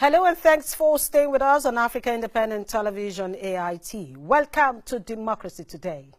Hello and thanks for staying with us on Africa Independent Television, AIT. Welcome to Democracy Today.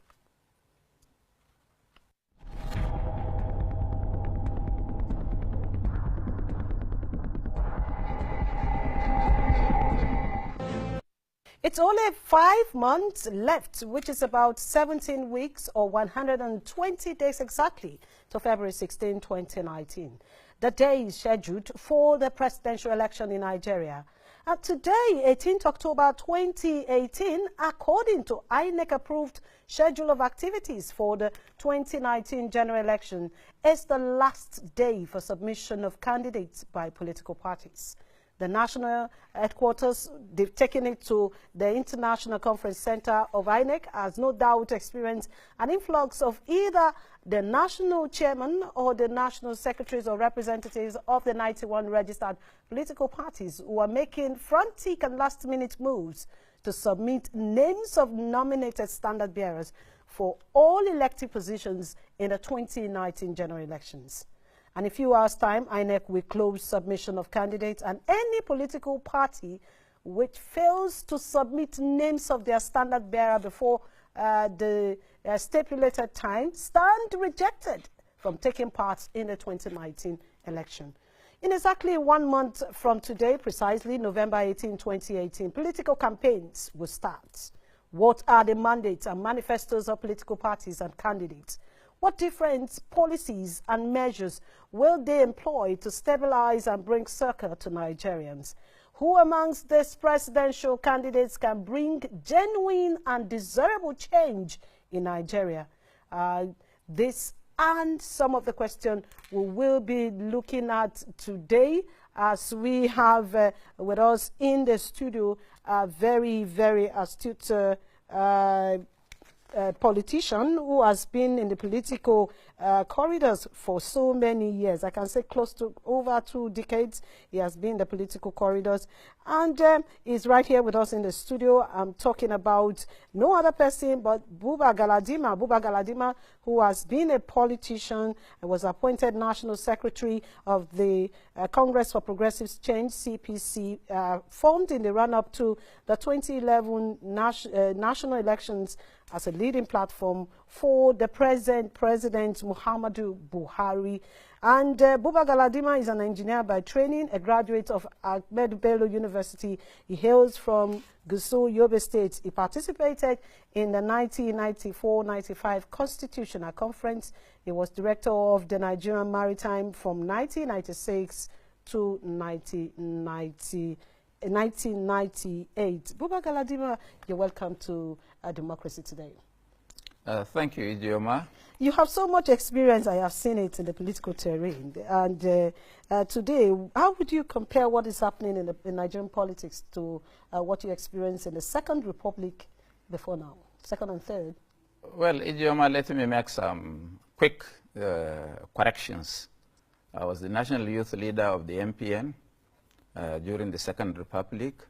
It's only 5 months left, which is about 17 weeks or 120 days exactly to February 16, 2019. The day is scheduled for the presidential election in Nigeria. And today, 18th October 2018, according to INEC-approved schedule of activities for the 2019 general election, is the last day for submission of candidates by political parties. The national headquarters, they've taken it to the International Conference Center of INEC, has no doubt experienced an influx of either the national chairman or the national secretaries or representatives of the 91 registered political parties who are making frantic and last-minute moves to submit names of nominated standard bearers for all elective positions in the 2019 general elections. And in a few hours' time, INEC will close submission of candidates, and any political party which fails to submit names of their standard bearer before the stipulated time stand rejected from taking part in the 2019 election. In exactly 1 month from today, precisely November 18, 2018, political campaigns will start. What are the mandates and manifestos of political parties and candidates? What different policies and measures will they employ to stabilize and bring succor to Nigerians? Who amongst these presidential candidates can bring genuine and desirable change in Nigeria? This and some of the questions we will be looking at today, as we have with us in the studio a very, very astute politician who has been in the political corridors for so many years. I can say close to over 2 decades he has been in the political corridors, and he's right here with us in the studio. I'm talking about no other person but Buba Galadima. Buba Galadima, who has been a politician and was appointed National Secretary of the Congress for Progressive Change, CPC, formed in the run-up to the 2011 national elections as a leading platform for the present President Muhammadu Buhari. And Buba Galadima is an engineer by training, a graduate of Ahmed Bello University. He hails from Gusau, Yobe State. He participated in the 1994-95 Constitutional Conference. He was director of the Nigerian Maritime from 1996 to 1998. Buba Galadima, you're welcome to Democracy Today. Thank you, Ijeoma. You have so much experience. I have seen it in the political terrain. And today, how would you compare what is happening in Nigerian politics to what you experienced in the Second Republic before now, second and third? Well, Ijeoma, let me make some quick corrections. I was the national youth leader of the MPN during the Second Republic.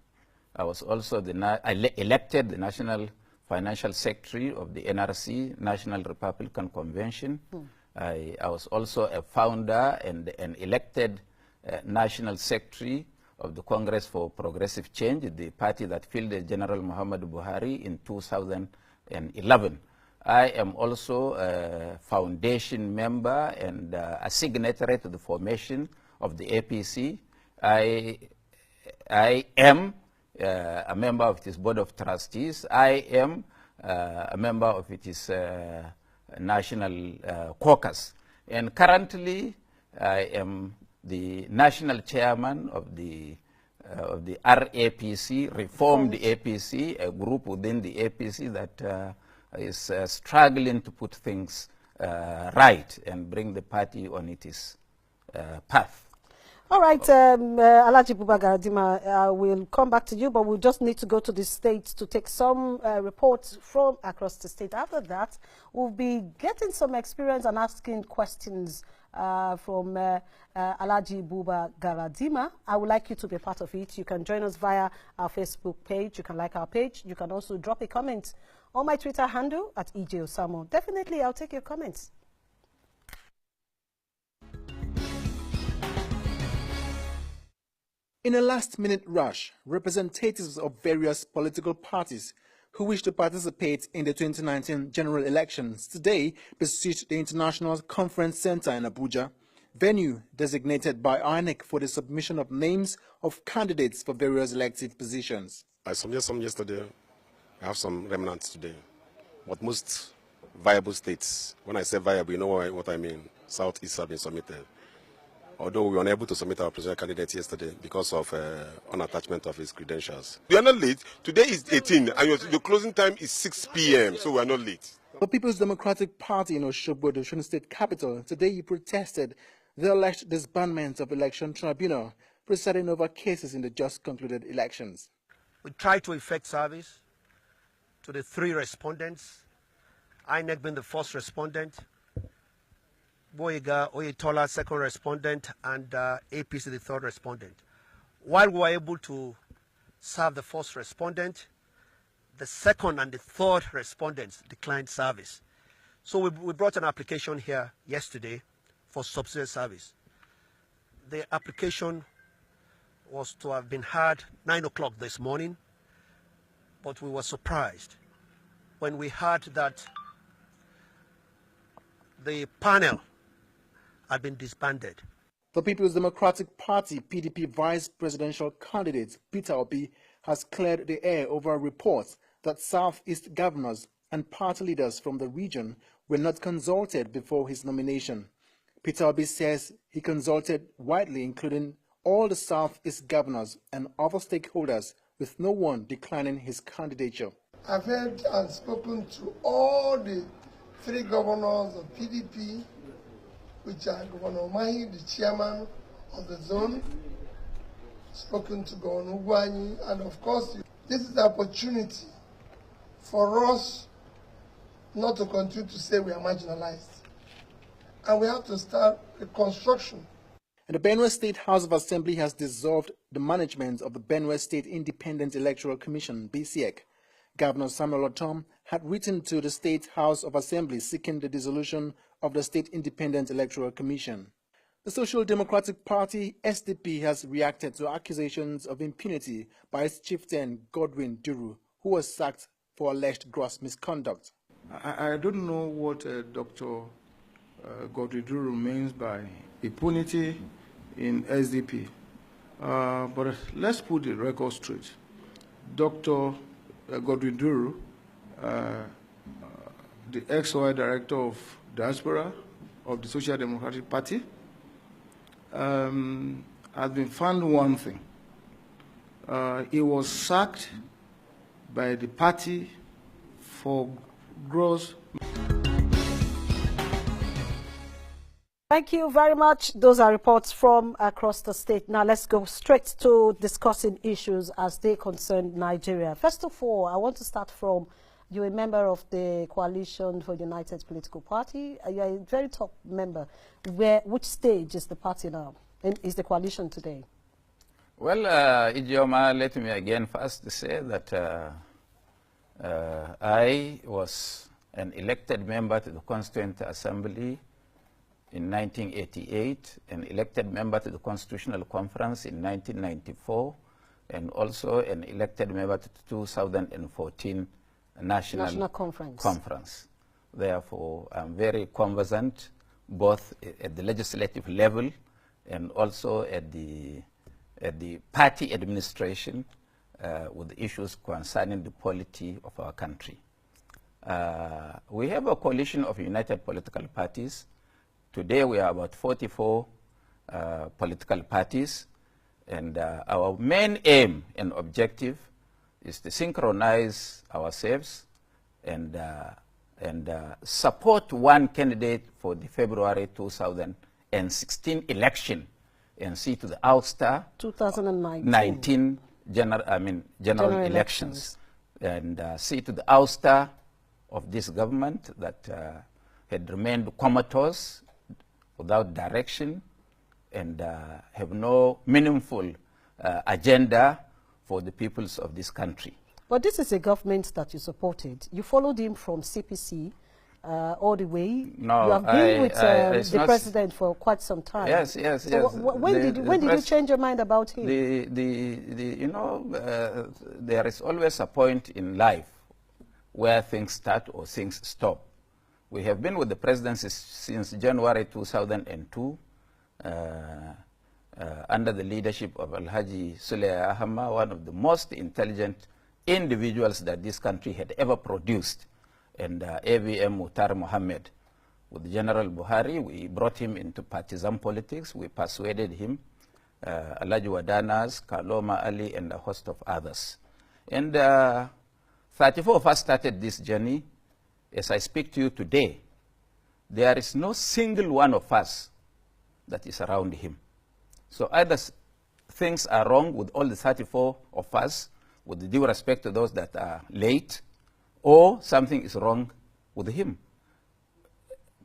I was also elected the National Financial Secretary of the NRC, National Republican Convention. I was also a founder and an elected National Secretary of the Congress for Progressive Change, the party that fielded General Muhammadu Buhari in 2011. I am also a foundation member and a signatory to the formation of the APC. I am a member of its board of trustees. I am a member of its national caucus. And currently, I am the national chairman of the RAPC, Reformed APC, a group within the APC that is struggling to put things right and bring the party on its path. All right, Alhaji Buba Galadima, we'll come back to you, but we'll just need to go to the states to take some reports from across the state. After that, we'll be getting some experience and asking questions from Alhaji Buba Galadima. I would like you to be a part of it. You can join us via our Facebook page. You can like our page. You can also drop a comment on my Twitter handle at EJ Osamor. Definitely, I'll take your comments. In a last-minute rush, representatives of various political parties who wish to participate in the 2019 general elections today besieged the International Conference Center in Abuja, venue designated by INEC for the submission of names of candidates for various elective positions. I submitted some yesterday. I have some remnants today. But most viable states, when I say viable, you know what I mean, Southeast have been submitted. Although we were unable to submit our presidential candidate yesterday because of unattachment of his credentials. We are not late. Today is 18, and the closing time is 6 p.m., so we are not late. The People's Democratic Party in Osogbo, the Osun State capital, today protested the alleged disbandment of election tribunal presiding over cases in the just concluded elections. We tried to effect service to the 3 respondents, INEC being the first respondent, Boyega Oyetola, second respondent, and APC, the third respondent. While we were able to serve the first respondent, the second and the third respondents declined service. So we brought an application here yesterday for subsidiary service. The application was to have been heard 9 o'clock this morning, but we were surprised when we heard that the panel had been disbanded. The People's Democratic Party PDP vice presidential candidate Peter Obi has cleared the air over reports that Southeast governors and party leaders from the region were not consulted before his nomination. Peter Obi says he consulted widely, including all the Southeast governors and other stakeholders, with no one declining his candidature. I've heard and spoken to all the 3 governors of PDP, which are Governor Mahi, the chairman of the zone, spoken to Governor Ugwanyi, and of course, this is the opportunity for us not to continue to say we are marginalized. And we have to start reconstruction. And the Benue State House of Assembly has dissolved the management of the Benue State Independent Electoral Commission, BCEC. Governor Samuel Otom had written to the State House of Assembly seeking the dissolution of the State Independent Electoral Commission. The Social Democratic Party, SDP, has reacted to accusations of impunity by its chieftain, Godwin Duru, who was sacked for alleged gross misconduct. I don't know what Dr. Godwin Duru means by impunity in SDP, but let's put the record straight. Dr. Godwin Duru, the ex-OI director of diaspora of the Social Democratic Party, has been found one thing. He was sacked by the party for gross. Thank you very much. Those are reports from across the state. Now let's go straight to discussing issues as they concern Nigeria. First of all, I want to start from you're a member of the Coalition for United Political Party. You're a very top member. Which stage is the party now? And is the coalition today? Well, Ijeoma, let me again first say that I was an elected member to the Constituent Assembly in 1988, an elected member to the Constitutional Conference in 1994, and also an elected member to the 2014 National Conference. Therefore, I'm very conversant both at the legislative level and also at the party administration with the issues concerning the polity of our country. We have a coalition of united political parties. Today we are about 44 political parties, and our main aim and objective is to synchronize ourselves and support one candidate for the February 2016 election and see to the ouster 2019 general elections and see to the ouster of this government that had remained comatose, without direction, and have no meaningful agenda for the peoples of this country. But this is a government that you supported. You followed him from CPC all the way? No, you have been with it's the not president for quite some time. Yes. So when did you change your mind about him? You know, there is always a point in life where things start or things stop. We have been with the presidency since January 2002 under the leadership of Alhaji Suleh Ahama, one of the most intelligent individuals that this country had ever produced, and AVM Muhtar Mohammed. With General Buhari, we brought him into partisan politics. We persuaded him, Alhaji Wadanas, Kaloma Ali, and a host of others. And 34 of us started this journey. As I speak to you today, there is no single one of us that is around him. So either things are wrong with all the 34 of us, with due respect to those that are late, or something is wrong with him.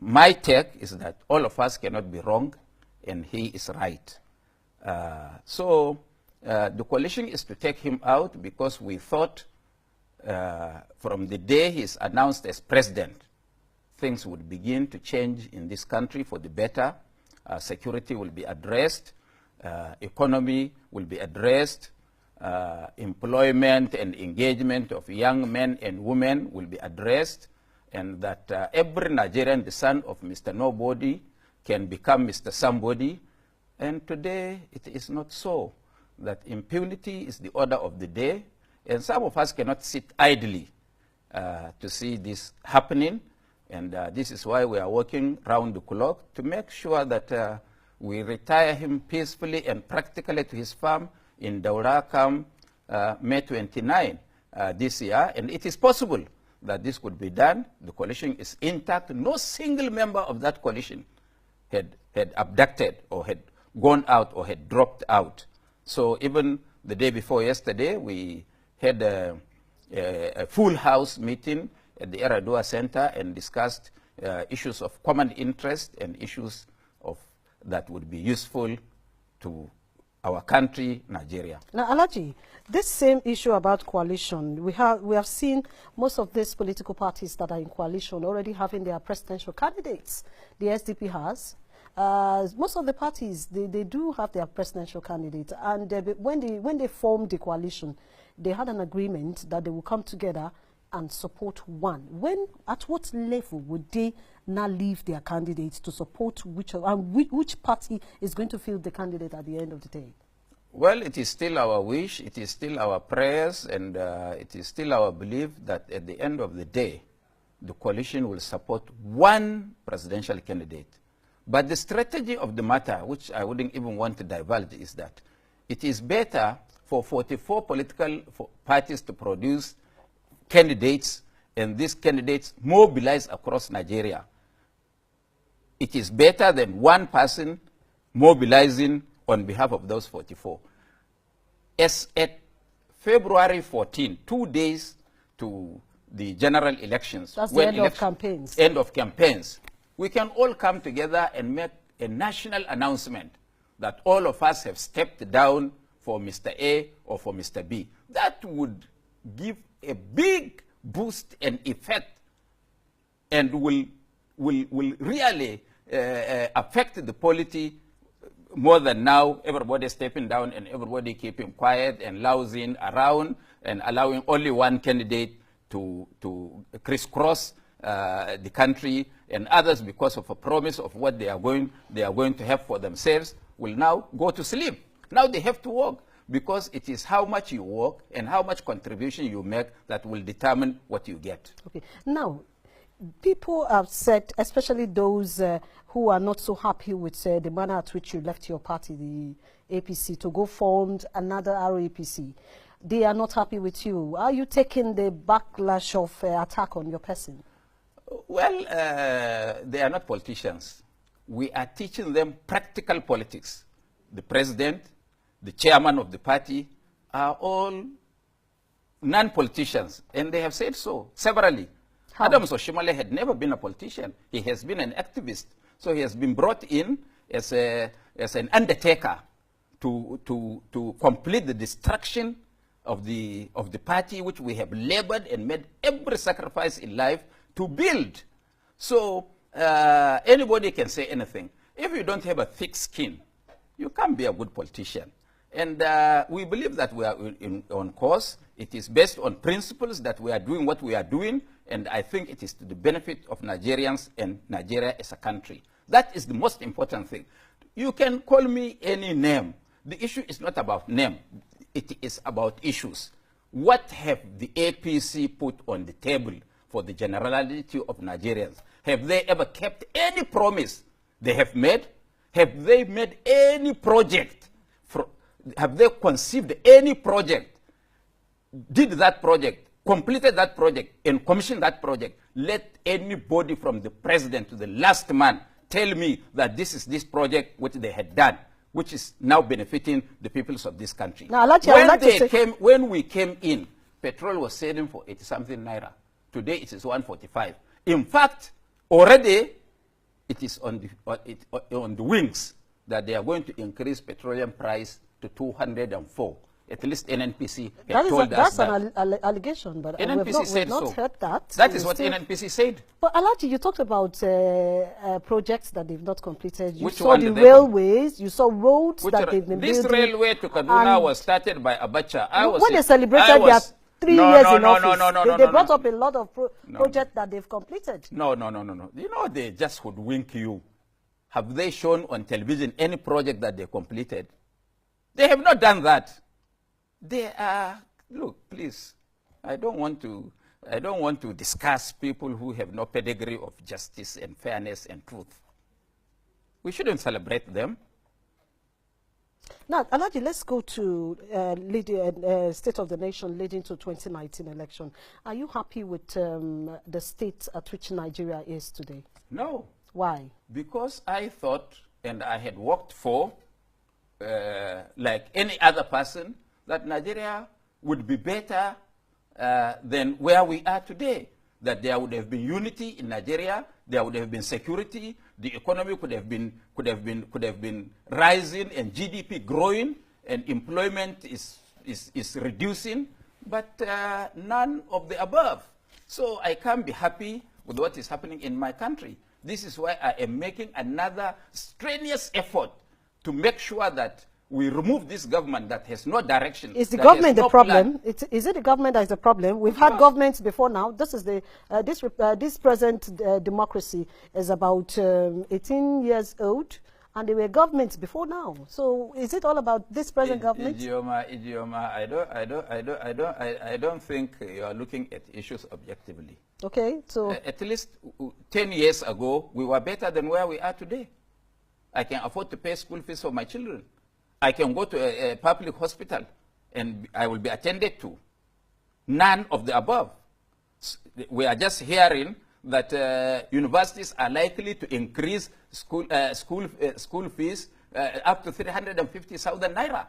My take is that all of us cannot be wrong, and he is right. So the coalition is to take him out because we thought from the day he is announced as president, things would begin to change in this country for the better. Security will be addressed, economy will be addressed, employment and engagement of young men and women will be addressed, and that every Nigerian, the son of Mr. Nobody, can become Mr. Somebody. And today it is not so, that impunity is the order of the day, and some of us cannot sit idly to see this happening. And this is why we are working round the clock to make sure that we retire him peacefully and practically to his farm in Daura come May 29 this year. And it is possible that this could be done. The coalition is intact. No single member of that coalition had abducted or had gone out or had dropped out. So even the day before yesterday, we had a full house meeting at the Eradua Center and discussed issues of common interest and issues that would be useful to our country, Nigeria. Now, Alhaji, this same issue about coalition, we have seen most of these political parties that are in coalition already having their presidential candidates. The SDP has. Most of the parties, they do have their presidential candidates. And when they formed the coalition, they had an agreement that they will come together and support one. At what level would they now leave their candidates to support which party is going to field the candidate at the end of the day? Well, it is still our wish, it is still our prayers, and it is still our belief that at the end of the day, the coalition will support one presidential candidate. But the strategy of the matter, which I wouldn't even want to divulge, is that it is better for 44 political parties to produce candidates, and these candidates mobilize across Nigeria. It is better than one person mobilizing on behalf of those 44. As at February 14, 2 days to the general elections. That's the end of campaigns. End of campaigns. We can all come together and make a national announcement that all of us have stepped down for Mr. A or for Mr. B. That would give a big boost and effect, and will really affect the polity more than now. Everybody stepping down and everybody keeping quiet and lousing around and allowing only one candidate to crisscross the country, and others, because of a promise of what they are going to have for themselves, will now go to sleep. Now they have to work, because it is how much you work and how much contribution you make that will determine what you get. Okay. Now, people have said, especially those who are not so happy with the manner at which you left your party, the APC, to go form another RAPC. They are not happy with you. Are you taking the backlash of attack on your person? Well, they are not politicians. We are teaching them practical politics. The president, the chairman of the party are all non-politicians, and they have said so severally. How? Adams Oshimale had never been a politician. He has been an activist. So he has been brought in as an undertaker to complete the destruction of the party, which we have labored and made every sacrifice in life to build. So anybody can say anything. If you don't have a thick skin, you can't be a good politician. And we believe that we are on course. It is based on principles that we are doing what we are doing, and I think it is to the benefit of Nigerians and Nigeria as a country. That is the most important thing. You can call me any name. The issue is not about name. It is about issues. What have the APC put on the table for the generality of Nigerians? Have they ever kept any promise they have made? Have they made any project? Have they conceived any project, did that project, completed that project, and commissioned that project? Let anybody from the president to the last man tell me that this is this project which they had done, which is now benefiting the peoples of this country. Now, When we came in, petrol was selling for 80-something naira. Today it is 145. In fact, already it is on the wings that they are going to increase petroleum price to 204. At least NNPC had told us that. That's an allegation, but we've not heard that. That is what NNPC said. But Alhaji, you talked about projects that they've not completed. You Which saw one the did they railways, you saw roads that they've been building. This railway to Kaduna was started by Abacha. When they celebrated their 3 years in office, they brought up a lot of projects that they've completed. No. You know, they just would wink you. Have they shown on television any project that they completed? They have not done that. They are, look, please, I don't want to discuss people who have no pedigree of justice and fairness and truth. We shouldn't celebrate them. Now, Alhaji, let's go to State of the Nation leading to 2019 election. Are you happy with the state at which Nigeria is today? No. Why? Because I thought, and I had worked for, like any other person, that Nigeria would be better than where we are today. That there would have been unity in Nigeria, there would have been security, the economy could have been rising, and GDP growing, and employment is reducing, but none of the above. So I can't be happy with what is happening in my country. This is why I am making another strenuous effort to make sure that we remove this government that has no direction. Is the government the problem? Is it the government that is the problem? We've had governments before now. This is the this present democracy is about 18 years old, and there were governments before now. So is it all about this present government? Idioma, I don't think you are looking at issues objectively. Okay, so at least 10 years ago, we were better than where we are today. I can afford to pay school fees for my children. I can go to a public hospital and I will be attended to. None of the above. We are just hearing that universities are likely to increase school fees up to 350,000 naira.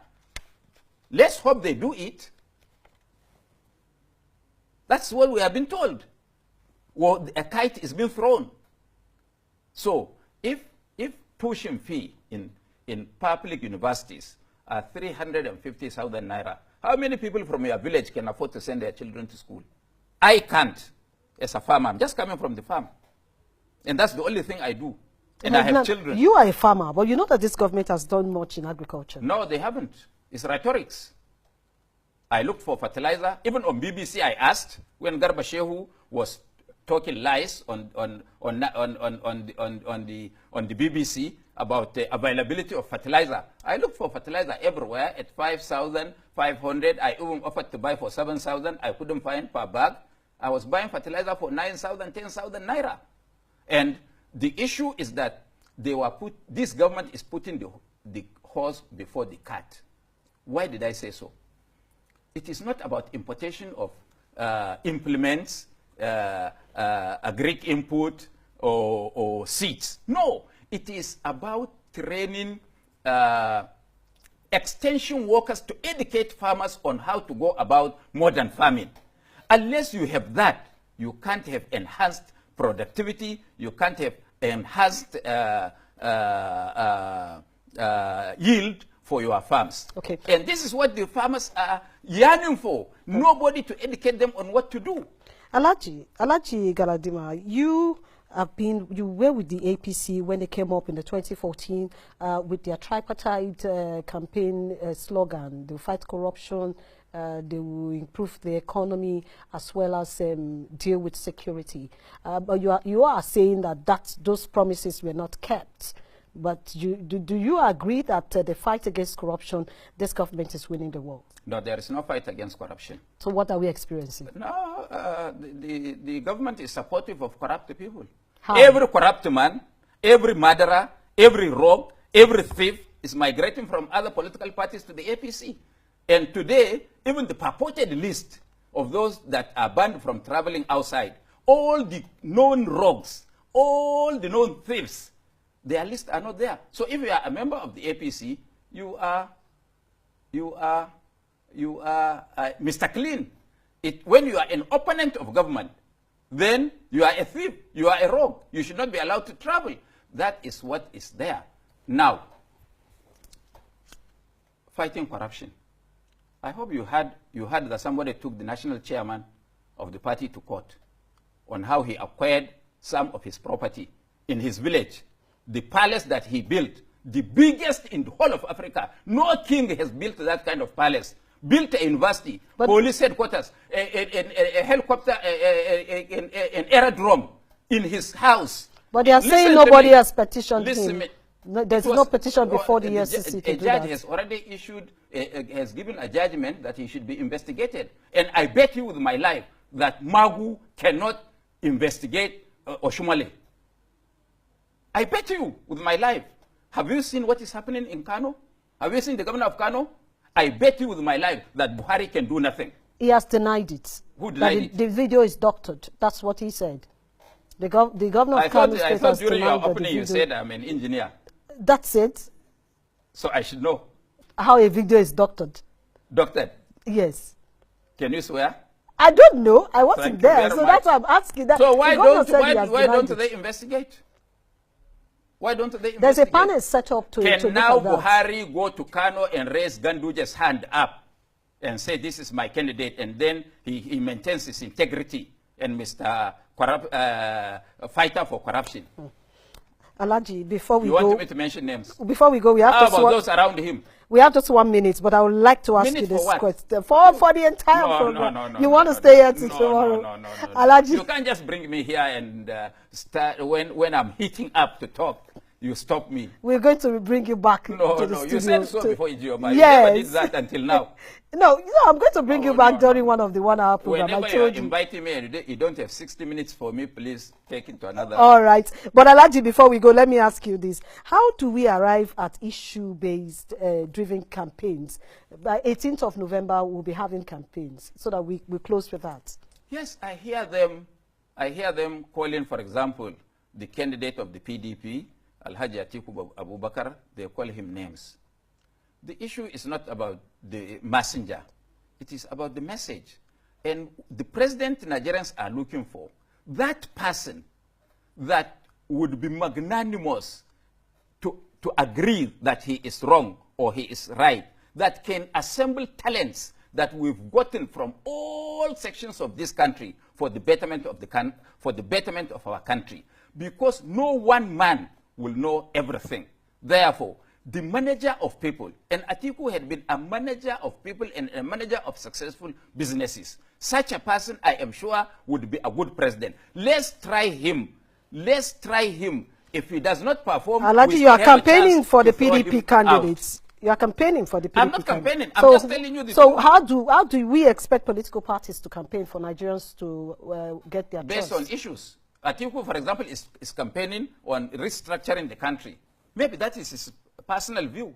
Let's hope they do it. That's what we have been told. Well, a kite is being thrown. So if tuition fee in public universities are 350,000 naira, how many people from your village can afford to send their children to school? I can't. As a farmer, I'm just coming from the farm. And that's the only thing I do. And I have children. You are a farmer, but you know that this government has done much in agriculture. No, they haven't. It's rhetorics. I looked for fertilizer. Even on BBC, I asked when Garba Shehu was talking lies on the BBC about the availability of fertilizer. I looked for fertilizer everywhere at 5,500. I even offered to buy for 7,000. I couldn't find per bag. I was buying fertilizer for 9,000, 10,000 naira. And the issue is that this government is putting the horse before the cart. Why did I say so? It is not about importation of implements, agric input, or seeds. No, it is about training extension workers to educate farmers on how to go about modern farming. Unless you have that, you can't have enhanced productivity, you can't have enhanced yield for your farms. Okay. And this is what the farmers are yearning for. Nobody to educate them on what to do. Alhaji Galadima, you you were with the APC when they came up in the 2014 with their tripartite campaign slogan. They'll fight corruption, they will improve the economy, as well as deal with security. But you are saying that those promises were not kept. But do you agree that the fight against corruption, this government is winning the war? No, there is no fight against corruption. So what are we experiencing? No, the government is supportive of corrupt people. How? Every corrupt man, every murderer, every rogue, every thief is migrating from other political parties to the APC. And today, even the purported list of those that are banned from traveling outside, all the known rogues, all the known thieves, their lists are not there. So if you are a member of the APC, you are Mr. Clean. When you are an opponent of government, then you are a thief, you are a rogue. You should not be allowed to travel. That is what is there. Now, fighting corruption. I hope you heard that somebody took the national chairman of the party to court on how he acquired some of his property in his village. The palace that he built, the biggest in the whole of Africa. No king has built that kind of palace. Built a university, police headquarters, a helicopter, an aerodrome in his house. But they are saying nobody has petitioned him. There's no petition before the EFCC to do that. A judge has already issued, has given a judgment that he should be investigated. And I bet you with my life that Magu cannot investigate Oshumale. I bet you with my life. Have you seen what is happening in Kano? Have you seen the governor of Kano? I bet you with my life that Buhari can do nothing. He has denied it. Who denied it? The video is doctored. That's what he said. The governor of Kano State has denied I thought during your opening you said I'm an engineer. That's it. So I should know. How a video is doctored. Doctored? Yes. Can you swear? I don't know. I wasn't there. So that's why I'm asking that. So why don't they investigate? Why don't they investigate? There's a panel set up to Can now Buhari go to Kano and raise Ganduja's hand up and say, this is my candidate, and then he maintains his integrity and Mr. Fighter for corruption? Alaji, before we go... You want me to mention names? Before we go, we have How about those around him? We have just 1 minute, but I would like to ask you this question. For the entire program. No, you want to stay here till tomorrow? No. Alaji. You can't just bring me here and start when I'm heating up to talk. You stop me. We're going to bring you back to the studio. You said so before Ijeoma. Yes. You never did that until now. No, I'm going to bring you back during one of the 1 hour program. Whenever you're inviting me and you don't have 60 minutes for me, please take it to another. All right. But Alaji, before we go, let me ask you this. How do we arrive at issue-based driven campaigns? By 18th of November, we'll be having campaigns so that we close with that. Yes, I hear them calling, for example, the candidate of the PDP, Alhaji Atiku Abubakar, they call him names. The issue is not about the messenger. It is about the message. And the president Nigerians are looking for, that person that would be magnanimous to agree that he is wrong or he is right, that can assemble talents that we've gotten from all sections of this country for the betterment of our country. Because no one man will know everything. Therefore, the manager of people, and Atiku had been a manager of people and a manager of successful businesses. Such a person, I am sure, would be a good president. Let's try him. Let's try him. If he does not perform, Alaji, you are campaigning for the PDP candidates. You are campaigning for the PDP. I'm not campaigning. I'm just telling you this. So how do we expect political parties to campaign for Nigerians to get their based trust? on issues? Atiku, for example, is campaigning on restructuring the country. Maybe that is his personal view.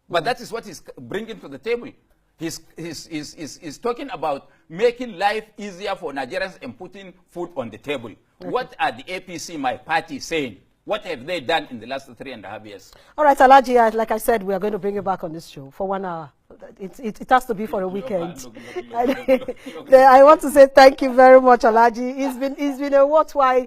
But that is what he's bringing to the table. He's talking about making life easier for Nigerians and putting food on the table. Okay. What are the APC, my party, saying? What have they done in the last 3.5 years? All right, Alaji, like I said, we are going to bring you back on this show for 1 hour. It has to be for a weekend. I want to say thank you very much, Alhaji. It's been a worthwhile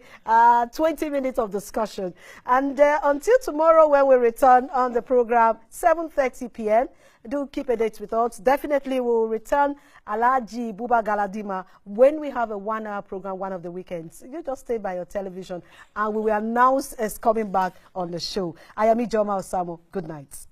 20 minutes of discussion. And until tomorrow, when we return on the program, 7:30 p.m., do keep a date with us. Definitely we'll return Alhaji Buba Galadima when we have a 1-hour program one of the weekends. You just stay by your television and we will announce as coming back on the show. I am Ijoma Osamor. Good night.